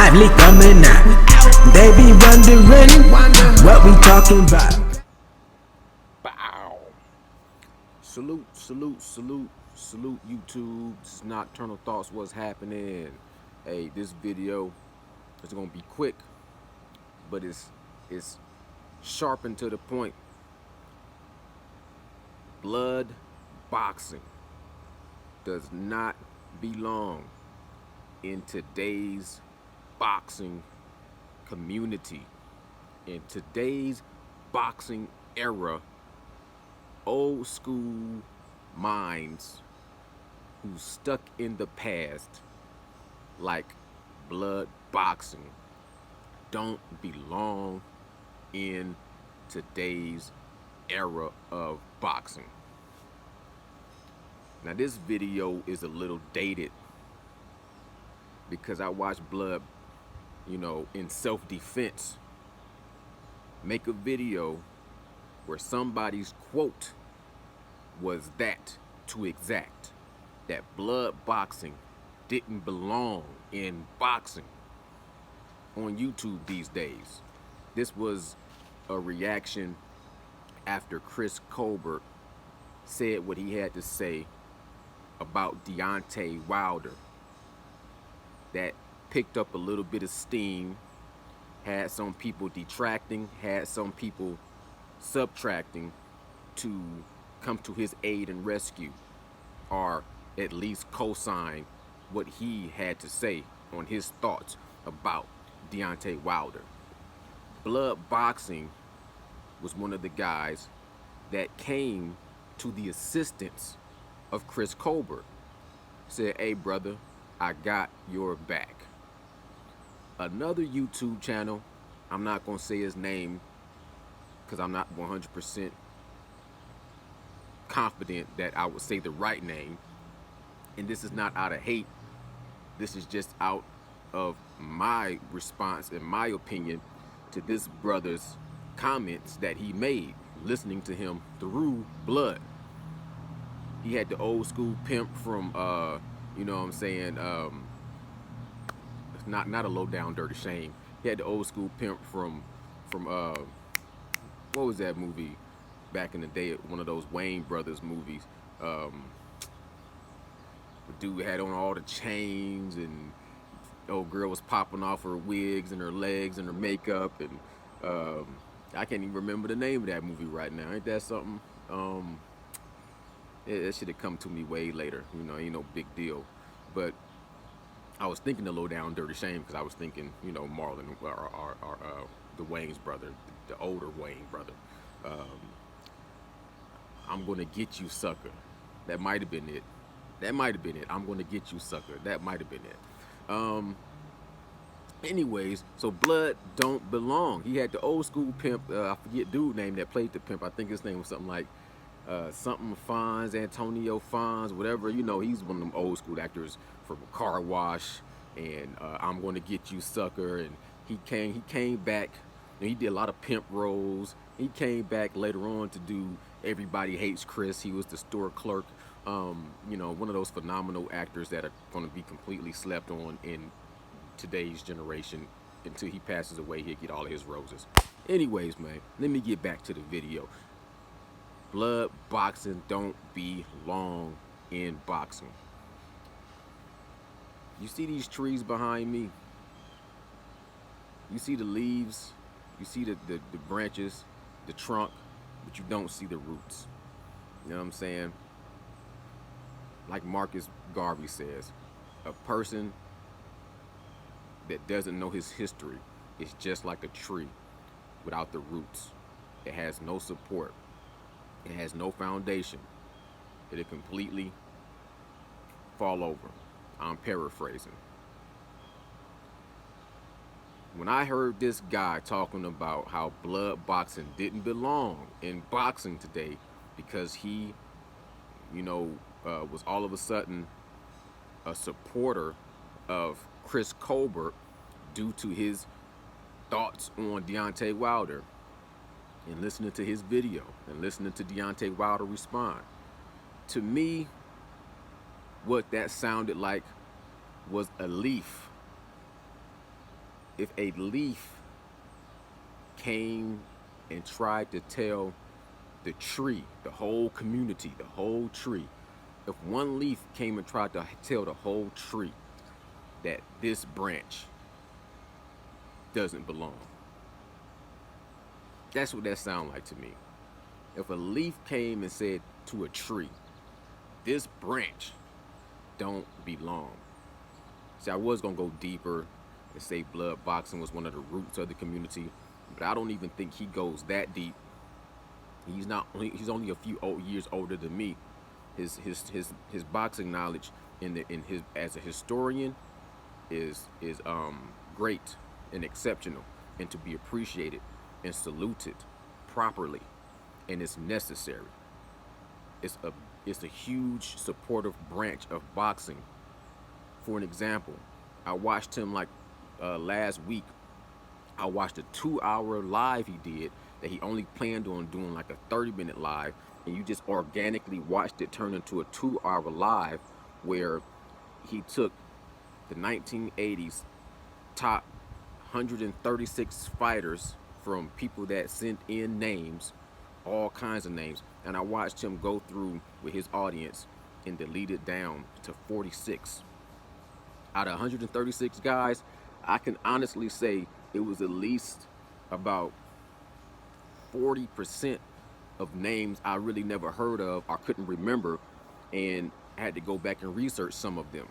lively coming out. They be wondering what we talking about. Bow. Salute, salute, salute, salute YouTube. This is Nocturnal Thoughts. What's happening? Hey, this video is gonna be quick, but it's sharp and to the point. Blood boxing does not belong in today's boxing community. In today's boxing era, old school minds who stuck in the past, like blood boxing, don't belong in today's era of boxing. Now this video is a little dated because I watched Blood, in self-defense, make a video where somebody's quote was that to exact, that blood boxing didn't belong in boxing on YouTube these days. This was a reaction after Chris Colbert said what he had to say about Deontay Wilder. That picked up a little bit of steam, had some people detracting, had some people subtracting to come to his aid and rescue, or at least co-sign what he had to say on his thoughts about Deontay Wilder. Blood boxing was one of the guys that came to the assistance of Chris Colbert. Said, hey brother, I got your back. Another YouTube channel, I'm not gonna say his name because I'm not 100% confident that I would say the right name, and this is not out of hate, this is just out of my response and my opinion to this brother's comments that he made listening to him through Blood. He had the old school pimp from not a low down dirty shame. He had the old school pimp from what was that movie back in the day, one of those Wayne Brothers movies. The dude had on all the chains, and the old girl was popping off her wigs and her legs and her makeup, and I can't even remember the name of that movie right now. Ain't that something? It should have come to me way later. Ain't no big deal. But I was thinking the low down dirty shame because I was thinking, Marlon or the Wayne's brother, the older Wayne brother. I'm gonna get you, sucker. That might have been it. I'm gonna get you, sucker. That might have been it. Anyways, so blood don't belong. He had the old school pimp. I forget dude name that played the pimp. I think his name was something like something Fonz, Antonio Fonz, whatever. He's one of them old school actors from Car Wash and I'm Gonna Get You, Sucker. And he came back, and he did a lot of pimp roles. He came back later on to do Everybody Hates Chris. He was the store clerk. One of those phenomenal actors that are going to be completely slept on in today's generation. Until he passes away, he'll get all of his roses. Anyways, man, let me get back to the video. Blood boxing don't belong in boxing. You see these trees behind me? You see the leaves? You see the branches, the trunk, but you don't see the roots. You know what I'm saying? Like Marcus Garvey says, a person that doesn't know his history is just like a tree without the roots. It has no support. It has no foundation. It'll completely fall over. I'm paraphrasing. When I heard this guy talking about how blood boxing didn't belong in boxing today because he, was all of a sudden a supporter of Chris Colbert due to his thoughts on Deontay Wilder, and listening to his video and listening to Deontay Wilder respond, to me, what that sounded like was a leaf if a leaf came and tried to tell the tree, the whole community, the whole tree, if one leaf came and tried to tell the whole tree that this branch doesn't belong, that's what that sounds like to me. If a leaf came and said to a tree, this branch don't belong. See, I was gonna go deeper and say blood boxing was one of the roots of the community, but I don't even think he goes that deep. He's only a few years older than me. His boxing knowledge in his as a historian is great and exceptional, and to be appreciated and saluted properly, and it's necessary. It's a huge supportive branch of boxing. For an example, I watched him last week. I watched a 2-hour live he did that he only planned on doing like a 30-minute live, and you just organically watched it turn into a 2-hour live where he took the 1980s top 136 fighters from people that sent in names, all kinds of names, and I watched him go through with his audience and delete it down to 46. Out of 136 guys, I can honestly say it was at least about 40% of names I really never heard of or couldn't remember, and I had to go back and research some of them.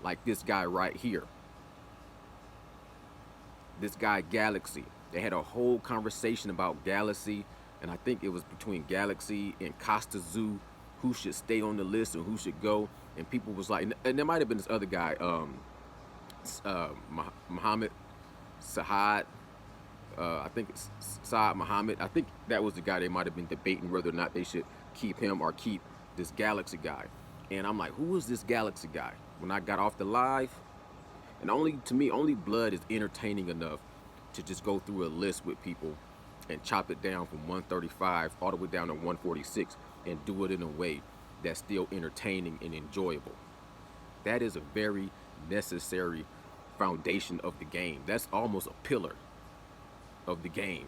Like this guy right here. This guy Galaxy. They had a whole conversation about Galaxy, and I think it was between Galaxy and Costa Zoo, who should stay on the list and who should go. And people was like, and there might have been this other guy, Muhammad Sahad. I think it's Saad Muhammad. I think that was the guy they might have been debating whether or not they should keep him or keep this Galaxy guy. And I'm like, who is this Galaxy guy? When I got off the live, and to me, only blood is entertaining enough to just go through a list with people and chop it down from 135 all the way down to 146 and do it in a way that's still entertaining and enjoyable. That is a very necessary foundation of the game. That's almost a pillar of the game,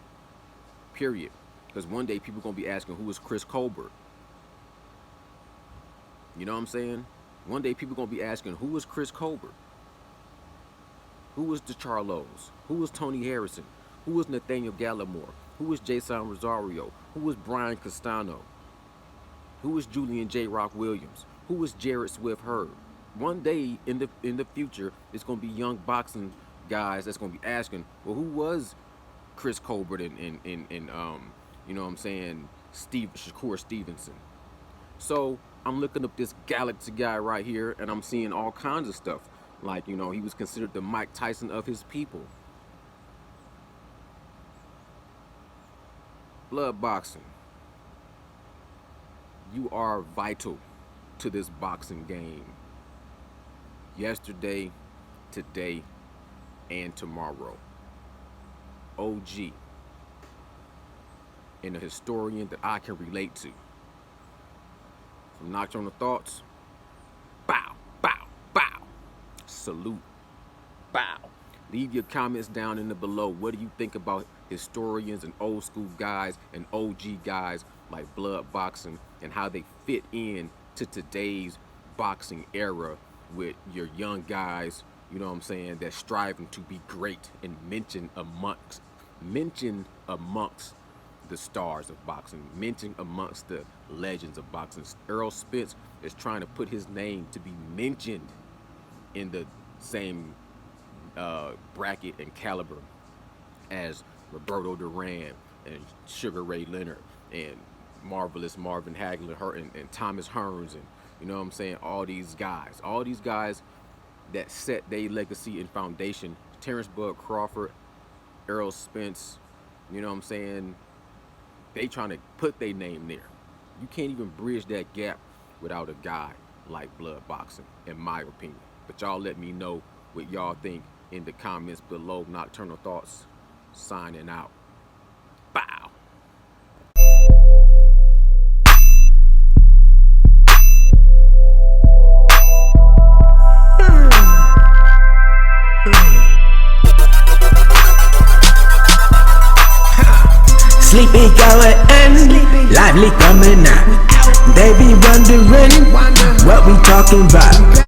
period. Because one day people are going to be asking, who is Chris Colbert? You know what I'm saying? One day people are going to be asking, who is Chris Colbert? Who is DeCharlos? Who is Tony Harrison? Who is Nathaniel Gallimore? Who is Jason Rosario? Who is Brian Castano? Who is Julian J. Rock Williams? Who is Jared Swift Hurd? One day in the future, it's going to be young boxing guys that's going to be asking, well, who was Chris Colbert and you know what I'm saying, Shakur Stevenson? So I'm looking up this Galaxy guy right here, and I'm seeing all kinds of stuff. Like, you know, he was considered the Mike Tyson of his people. Blood boxing. You are vital to this boxing game. Yesterday, today, and tomorrow. OG. And a historian that I can relate to. From Nocturnal Thoughts, bow, bow, bow. Salute. Bow. Leave your comments down in the below. What do you think about historians and old school guys and OG guys like blood boxing and how they fit in to today's boxing era with your young guys, you know what I'm saying, that's striving to be great and mentioned amongst the stars of boxing, mentioned amongst the legends of boxing. Errol Spence is trying to put his name to be mentioned in the same bracket and caliber as Roberto Duran and Sugar Ray Leonard and Marvelous Marvin Hagler and Thomas Hearns, and you know what I'm saying, all these guys that set their legacy and foundation. Terrence Bud Crawford, Errol Spence, you know what I'm saying, they trying to put their name there. You can't even bridge that gap without a guy like blood boxing, in my opinion. But y'all let me know what y'all think in the comments below. Nocturnal Thoughts, signing out. Bow. Sleepy going in, lively coming out. They be wondering what we talking about.